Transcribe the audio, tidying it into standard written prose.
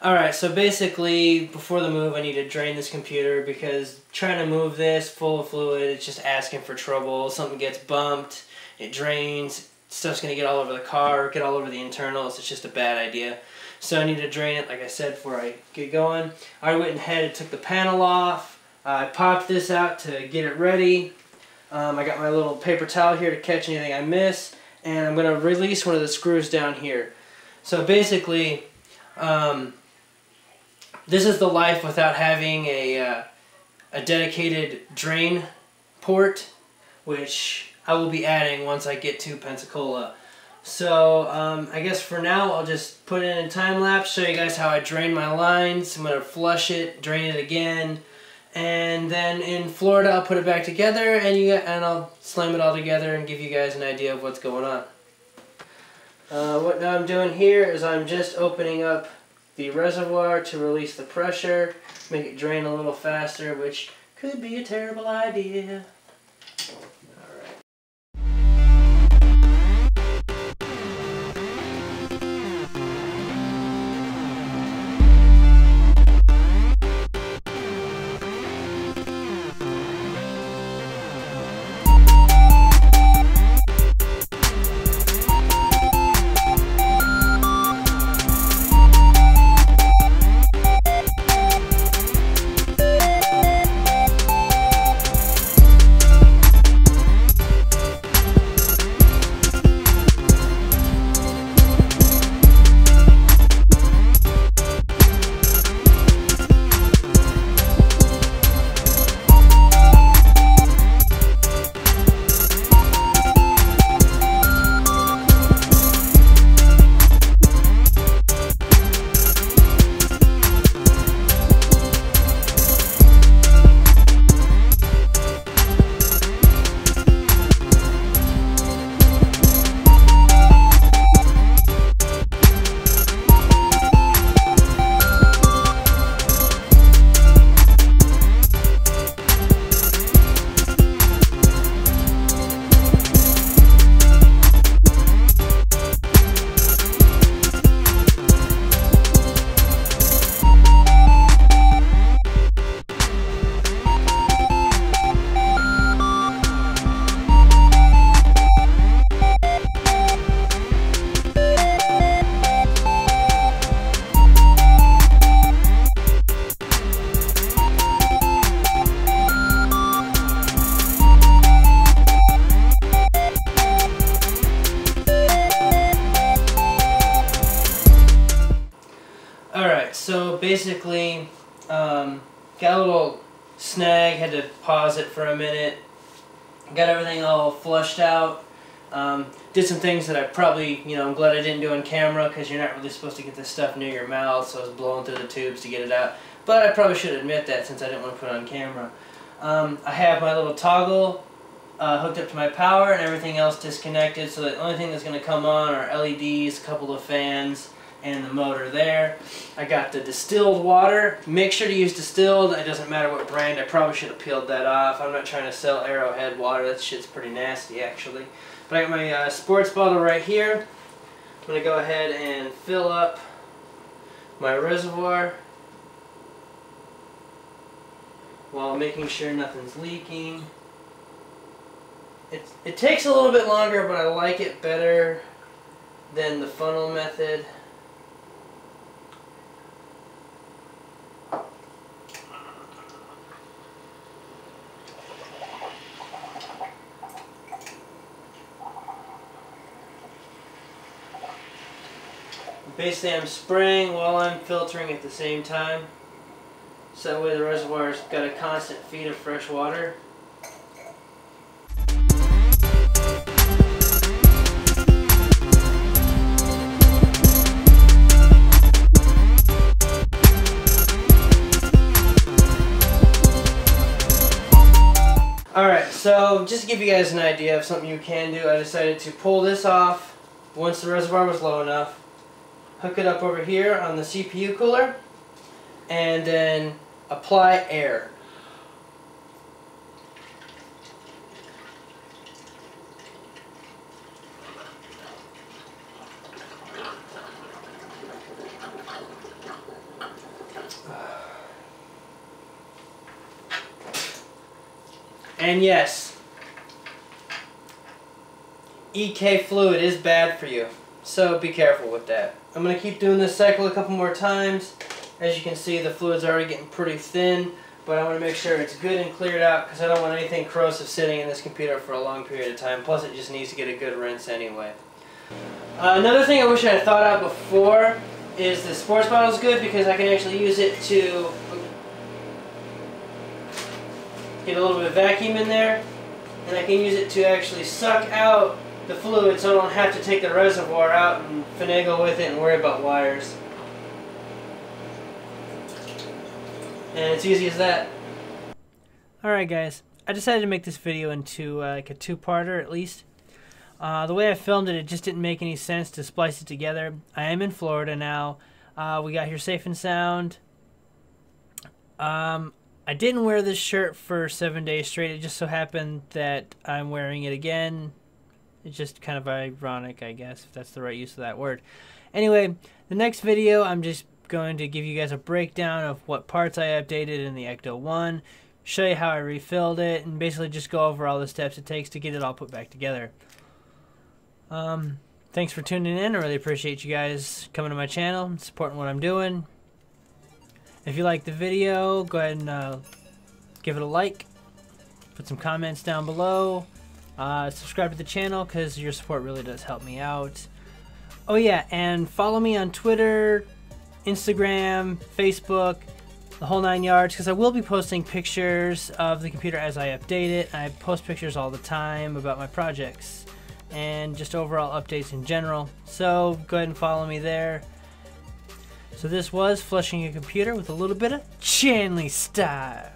Alright, so basically, before the move, I need to drain this computer because trying to move this full of fluid, it's just asking for trouble. Something gets bumped, it drains, stuff's going to get all over the car, get all over the internals. It's just a bad idea. So I need to drain it, like I said, before I get going. I went ahead and took the panel off. I popped this out to get it ready. I got my little paper towel here to catch anything I miss. And I'm going to release one of the screws down here. So basically, this is the life without having a dedicated drain port, which I will be adding once I get to Pensacola. So I guess for now I'll just put it in time lapse, show you guys how I drain my lines. I'm going to flush it, drain it again, and then in Florida I'll put it back together and I'll slam it all together and give you guys an idea of what's going on. What now I'm doing here is I'm just opening up the reservoir to release the pressure, make it drain a little faster, which could be a terrible idea. Alright, so basically, got a little snag, had to pause it for a minute, got everything all flushed out, did some things that I probably, I'm glad I didn't do on camera because you're not really supposed to get this stuff near your mouth, so I was blowing through the tubes to get it out, but I probably should admit that since I didn't want to put it on camera. I have my little toggle hooked up to my power and everything else disconnected, so the only thing that's going to come on are LEDs, a couple of fans, and the motor there. I got the distilled water. Make sure to use distilled. It doesn't matter what brand. I probably should have peeled that off. I'm not trying to sell Arrowhead water. That shit's pretty nasty actually. But I got my sports bottle right here. I'm going to go ahead and fill up my reservoir while making sure nothing's leaking. It takes a little bit longer, but I like it better than the funnel method. Basically, I'm spraying while I'm filtering at the same time, so that way the reservoir's got a constant feed of fresh water. Alright, so just to give you guys an idea of something you can do, I decided to pull this off once the reservoir was low enough, hook it up over here on the CPU cooler, and then apply air. And yes, EK fluid is bad for you, so be careful with that. I'm going to keep doing this cycle a couple more times. As you can see, the fluid's already getting pretty thin, but I want to make sure it's good and cleared out because I don't want anything corrosive sitting in this computer for a long period of time. Plus, it just needs to get a good rinse anyway. Another thing I wish I had thought out before is the sports bottle is good because I can actually use it to get a little bit of vacuum in there, and I can use it to actually suck out the fluid so I don't have to take the reservoir out and finagle with it and worry about wires. And it's easy as that. Alright guys, I decided to make this video into like a two-parter at least. The way I filmed it, it just didn't make any sense to splice it together. I am in Florida now. We got here safe and sound. I didn't wear this shirt for 7 days straight. It just so happened that I'm wearing it again. It's just kind of ironic, I guess, if that's the right use of that word. Anyway, the next video, I'm just going to give you guys a breakdown of what parts I updated in the Ecto 1, show you how I refilled it, and basically just go over all the steps it takes to get it all put back together. Thanks for tuning in. I really appreciate you guys coming to my channel and supporting what I'm doing. If you like the video, go ahead and give it a like, put some comments down below, subscribe to the channel because your support really does help me out. Oh yeah, and follow me on Twitter, Instagram, Facebook, the whole 9 yards, because I will be posting pictures of the computer as I update it. I post pictures all the time about my projects and just overall updates in general, so go ahead and follow me there. So this was flushing a computer with a little bit of Chandlee Style.